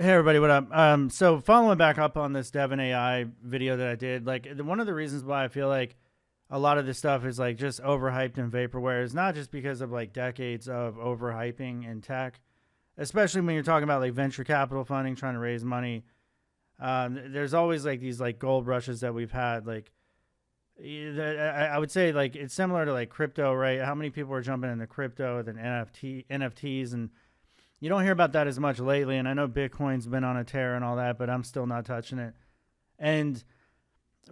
Hey everybody, what up? So following back up on this Devon AI video that I did, like one of the reasons why I feel like a lot of this stuff is like just overhyped and vaporware is not just because of like decades of overhyping in tech, especially when you're talking about like venture capital funding, trying to raise money. There's always like these like gold rushes that we've had. Like I would say like it's similar to like crypto, right? How many people are jumping into crypto and NFTs and you don't hear about that as much lately, and I know Bitcoin's been on a tear and all that, but I'm still not touching it. And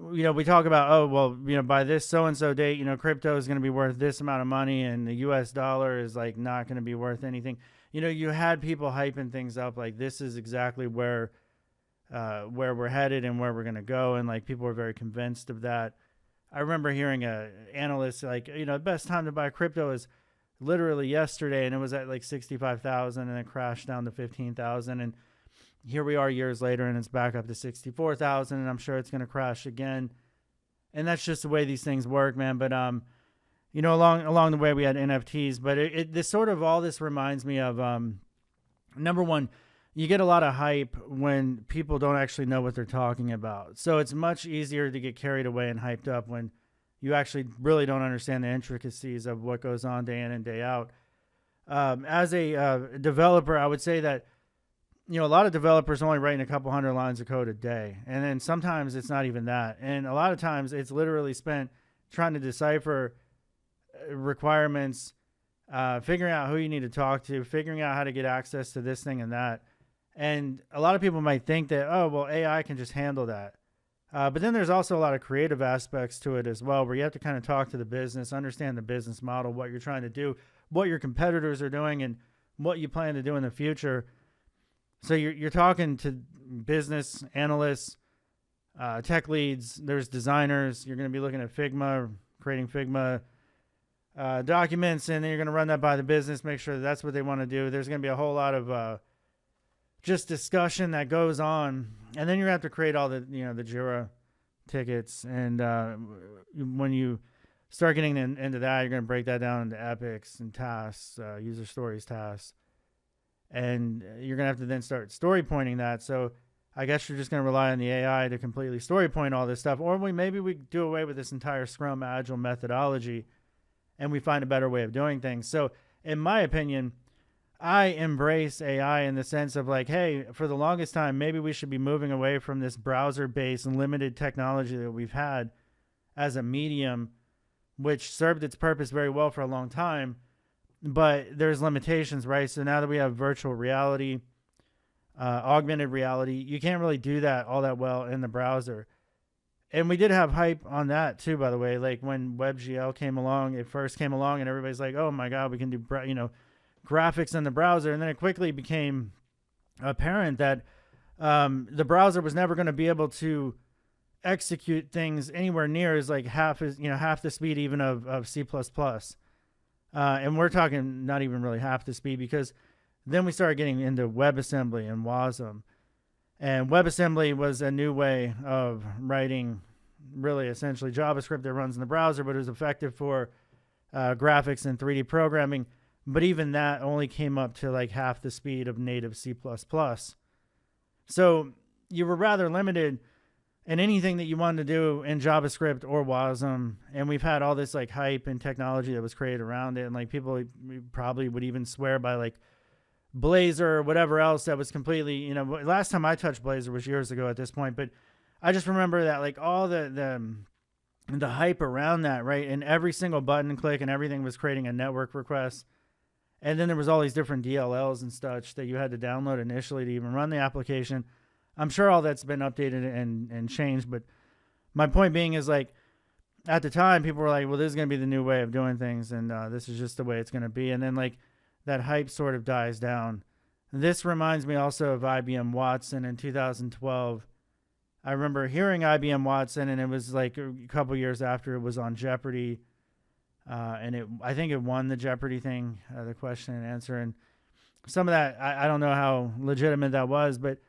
we talk about, oh well, by this so and so date, crypto is going to be worth this amount of money, and the U.S. dollar is like not going to be worth anything. You had people hyping things up like this is exactly where we're headed and where we're going to go, and like people were very convinced of that. I remember hearing a analyst like, the best time to buy crypto is literally yesterday, and it was at like 65,000 and it crashed down to 15,000, and here we are years later and it's back up to 64,000, and I'm sure it's going to crash again. And that's just the way these things work, man. But along the way we had NFTs, but all this reminds me of number one, you get a lot of hype when people don't actually know what they're talking about. So it's much easier to get carried away and hyped up when you actually really don't understand the intricacies of what goes on day in and day out. As a developer, I would say that, a lot of developers are only writing a couple hundred lines of code a day. And then sometimes it's not even that. And a lot of times it's literally spent trying to decipher requirements, figuring out who you need to talk to, figuring out how to get access to this thing and that. And a lot of people might think that, oh, well, AI can just handle that. But then there's also a lot of creative aspects to it as well, where you have to kind of talk to the business, understand the business model, what you're trying to do, what your competitors are doing, and what you plan to do in the future. So you're talking to business analysts, tech leads, there's designers. You're going to be looking at Figma, creating Figma documents, and then you're going to run that by the business, make sure that's what they want to do. There's going to be a whole lot of just discussion that goes on, and then you have to create all the the Jira tickets, and when you start getting into that, you're going to break that down into epics and tasks, user stories, tasks, and you're going to have to then start story pointing that. So I guess you're just going to rely on the AI to completely story point all this stuff, or maybe we do away with this entire Scrum Agile methodology and we find a better way of doing things. So in my opinion, I embrace AI in the sense of like, hey, for the longest time, maybe we should be moving away from this browser-based and limited technology that we've had as a medium, which served its purpose very well for a long time, but there's limitations, right? So now that we have virtual reality, augmented reality, you can't really do that all that well in the browser. And we did have hype on that too, by the way. Like when WebGL came along, it first came along and everybody's like, oh my God, we can do, graphics in the browser. And then it quickly became apparent that the browser was never going to be able to execute things anywhere near as like half the speed even of C++. And we're talking not even really half the speed, because then we started getting into WebAssembly and Wasm. And WebAssembly was a new way of writing really essentially JavaScript that runs in the browser, but it was effective for graphics and 3D programming. But even that only came up to like half the speed of native C++. So you were rather limited in anything that you wanted to do in JavaScript or Wasm. And we've had all this like hype and technology that was created around it. And like people probably would even swear by like Blazor or whatever else that was completely, last time I touched Blazor was years ago at this point. But I just remember that like all the hype around that, right? And every single button click and everything was creating a network request. And then there was all these different DLLs and such that you had to download initially to even run the application. I'm sure all that's been updated and changed. But my point being is like at the time, people were like, well, this is going to be the new way of doing things. And this is just the way it's going to be. And then like that hype sort of dies down. This reminds me also of IBM Watson in 2012. I remember hearing IBM Watson, and it was like a couple years after it was on Jeopardy. And I think it won the Jeopardy thing, the question and answer. And some of that, I don't know how legitimate that was, but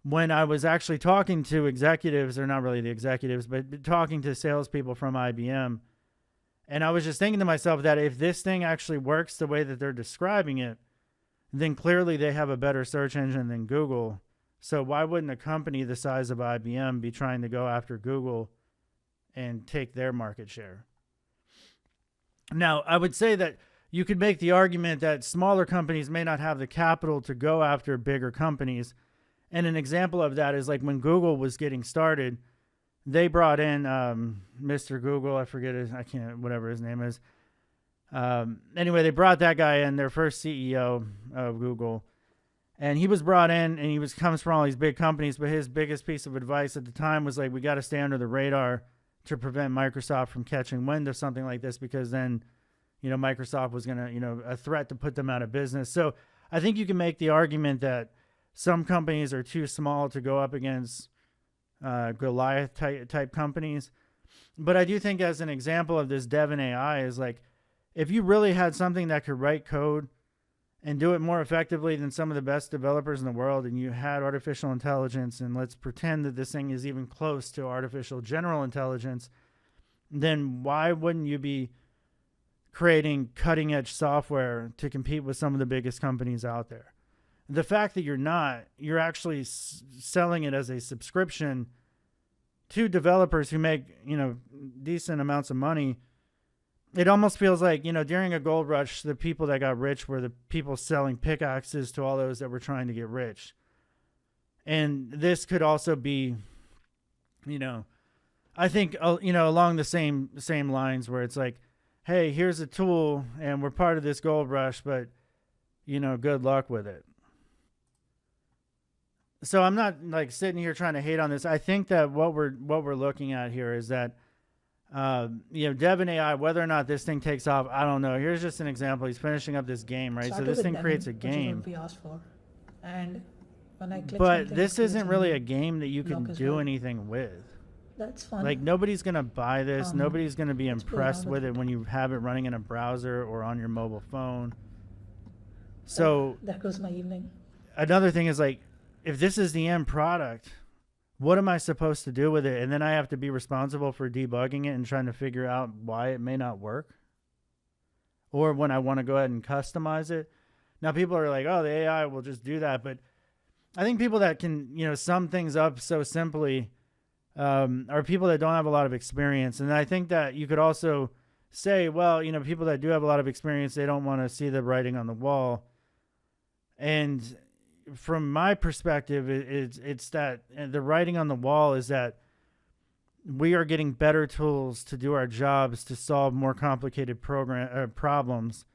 when I was actually talking to executives, or not really the executives, but talking to salespeople from IBM, and I was just thinking to myself that if this thing actually works the way that they're describing it, then clearly they have a better search engine than Google. So why wouldn't a company the size of IBM be trying to go after Google and take their market share? Now, I would say that you could make the argument that smaller companies may not have the capital to go after bigger companies. And an example of that is like when Google was getting started, they brought in Mr. Google. I forget whatever his name is. Anyway, they brought that guy in, their first CEO of Google. And he was brought in, and comes from all these big companies. But his biggest piece of advice at the time was like, we got to stay under the radar to prevent Microsoft from catching wind of something like this, because then, Microsoft was going to, a threat to put them out of business. So I think you can make the argument that some companies are too small to go up against Goliath type companies. But I do think, as an example of this Devon AI, is like, if you really had something that could write code and do it more effectively than some of the best developers in the world, and you had artificial intelligence, and let's pretend that this thing is even close to artificial general intelligence, then why wouldn't you be creating cutting edge software to compete with some of the biggest companies out there? The fact that you're actually selling it as a subscription to developers who make, decent amounts of money. It almost feels like, during a gold rush, the people that got rich were the people selling pickaxes to all those that were trying to get rich. And this could also be, I think, along the same lines, where it's like, hey, here's a tool and we're part of this gold rush, but, good luck with it. So I'm not like sitting here trying to hate on this. I think that what we're looking at here is that, Devon AI, whether or not this thing takes off, I don't know. Here's just an example. He's finishing up this game, right? So this thing creates a game. And when I click but this isn't really a game that you can do anything with. That's fun. Like, nobody's going to buy this. Nobody's going to be impressed with it when you have it running in a browser or on your mobile phone. So that goes my evening. Another thing is, like, if this is the end product, what am I supposed to do with it? And then I have to be responsible for debugging it and trying to figure out why it may not work. Or when I want to go ahead and customize it. Now, people are like, oh, the AI will just do that. But I think people that can, sum things up so simply are people that don't have a lot of experience. And I think that you could also say, well, people that do have a lot of experience, they don't want to see the writing on the wall. And from my perspective, it's that the writing on the wall is that we are getting better tools to do our jobs to solve more complicated problems.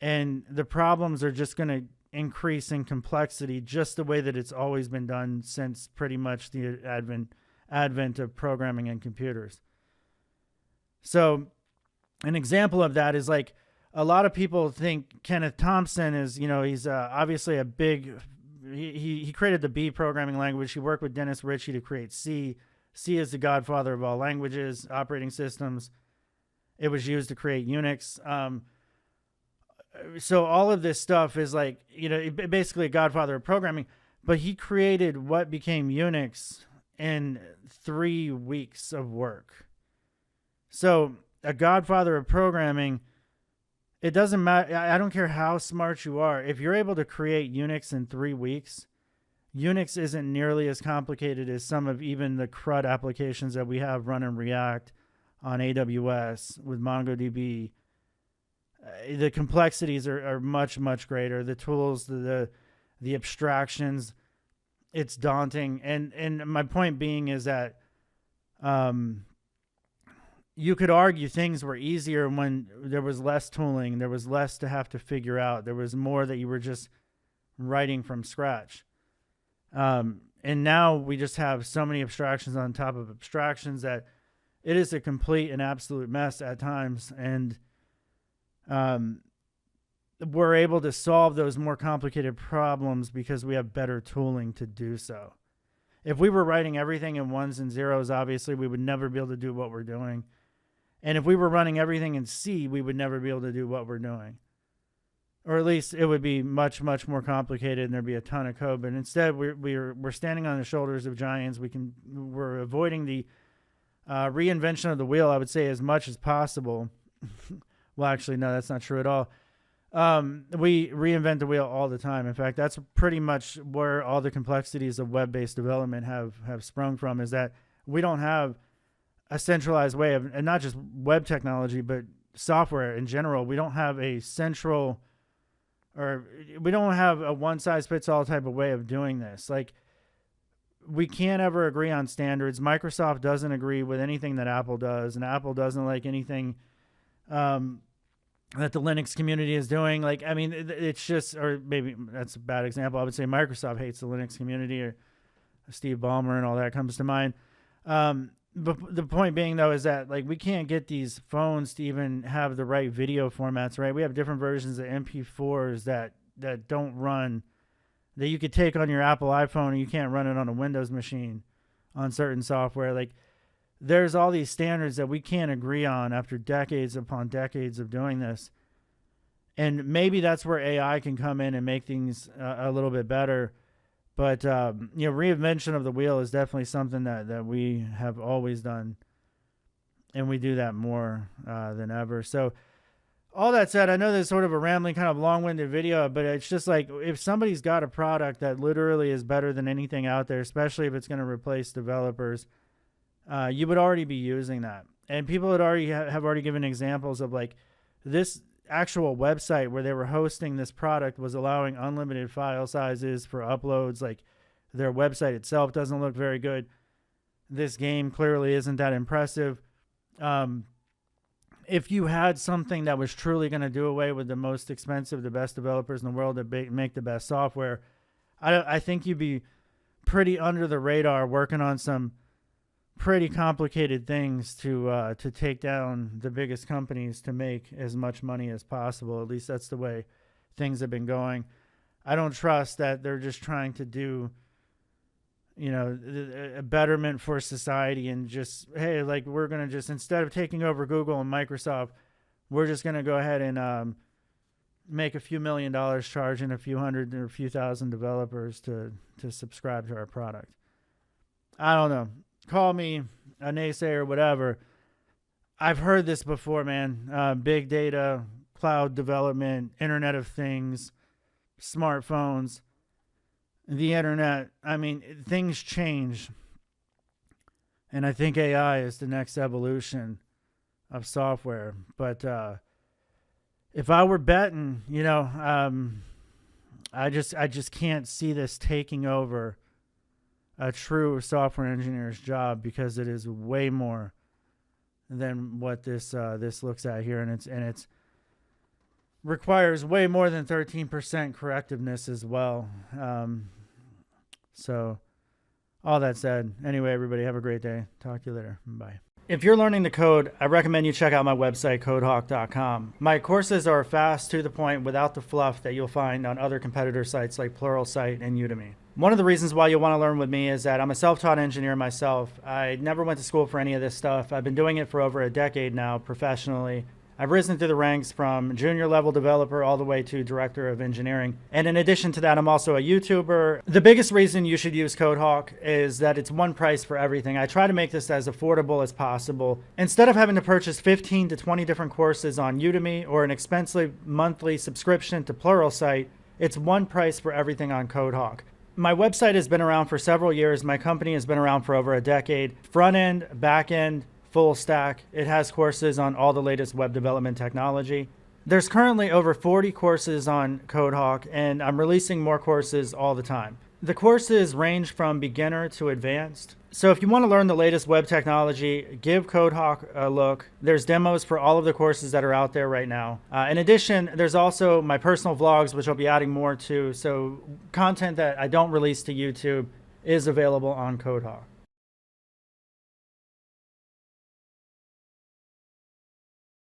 And the problems are just going to increase in complexity, just the way that it's always been done since pretty much the advent of programming and computers. So an example of that is like, a lot of people think Kenneth Thompson is, he's obviously a big, he created the B programming language. He worked with Dennis Ritchie to create C. C is the godfather of all languages, operating systems. It was used to create Unix. So all of this stuff is like, basically a godfather of programming, but he created what became Unix in 3 weeks of work. So a godfather of programming, it doesn't matter. I don't care how smart you are. If you're able to create Unix in 3 weeks, Unix isn't nearly as complicated as some of even the CRUD applications that we have running React on AWS with MongoDB. The complexities are much, much greater. The tools, the abstractions, it's daunting. And my point being is that you could argue things were easier when there was less tooling, there was less to have to figure out, there was more that you were just writing from scratch. And now we just have so many abstractions on top of abstractions that it is a complete and absolute mess at times. And we're able to solve those more complicated problems because we have better tooling to do so. If we were writing everything in ones and zeros, obviously we would never be able to do what we're doing. And if we were running everything in C, we would never be able to do what we're doing. Or at least it would be much, much more complicated and there'd be a ton of code. But instead, we're standing on the shoulders of giants. We're avoiding the reinvention of the wheel, I would say, as much as possible. Well, actually, no, that's not true at all. We reinvent the wheel all the time. In fact, that's pretty much where all the complexities of web-based development have sprung from, is that we don't have a centralized way of, and not just web technology, but software in general. We don't have a central, or we don't have a one-size-fits-all type of way of doing this. Like, we can't ever agree on standards. Microsoft doesn't agree with anything that Apple does, and Apple doesn't like anything that the Linux community is doing. Like, I mean, it's just, or maybe that's a bad example. I would say Microsoft hates the Linux community, or Steve Ballmer and all that comes to mind. But the point being, though, is that, like, we can't get these phones to even have the right video formats, right? We have different versions of MP4s that don't run, that you could take on your Apple iPhone, and you can't run it on a Windows machine on certain software. Like, there's all these standards that we can't agree on after decades upon decades of doing this. And maybe that's where AI can come in and make things a little bit better. But, reinvention of the wheel is definitely something that we have always done. And we do that more than ever. So all that said, I know this is sort of a rambling, kind of long-winded video, but it's just like, if somebody's got a product that literally is better than anything out there, especially if it's going to replace developers, you would already be using that. And people had already have already given examples of, like, this actual website where they were hosting this product was allowing unlimited file sizes for uploads. Like, their website itself doesn't look very good. This game clearly isn't that impressive. If you had something that was truly going to do away with the most expensive, the best developers in the world that make the best software, I think you'd be pretty under the radar working on some pretty complicated things to take down the biggest companies to make as much money as possible. At least that's the way things have been going. I don't trust that they're just trying to do, a betterment for society, and just, hey, like, we're going to just, instead of taking over Google and Microsoft, we're just going to go ahead and make a few $1 million charging a few hundred or a few thousand developers to subscribe to our product. I don't know. Call me a naysayer, whatever. I've heard this before, man. Big data, cloud development, Internet of Things, smartphones, the internet. I mean, things change. And I think AI is the next evolution of software. But if I were betting, I just can't see this taking over a true software engineer's job, because it is way more than what this looks at here, and it's requires way more than 13% correctiveness as well. So all that said, anyway, everybody have a great day. Talk to you later. Bye. If you're learning to code, I recommend you check out my website, codehawk.com. My courses are fast, to the point, without the fluff that you'll find on other competitor sites like Pluralsight and Udemy. One of the reasons why you'll want to learn with me is that I'm a self-taught engineer myself. I never went to school for any of this stuff. I've been doing it for over a decade now professionally. I've risen through the ranks from junior level developer all the way to director of engineering. And in addition to that, I'm also a YouTuber. The biggest reason you should use CodeHawk is that it's one price for everything. I try to make this as affordable as possible. Instead of having to purchase 15 to 20 different courses on Udemy or an expensive monthly subscription to Pluralsight, it's one price for everything on CodeHawk. My website has been around for several years. My company has been around for over a decade. Front end, back end, full stack. It has courses on all the latest web development technology. There's currently over 40 courses on CodeHawk, and I'm releasing more courses all the time. The courses range from beginner to advanced. So if you want to learn the latest web technology, give CodeHawk a look. There's demos for all of the courses that are out there right now. In addition, there's also my personal vlogs, which I'll be adding more to. So content that I don't release to YouTube is available on CodeHawk.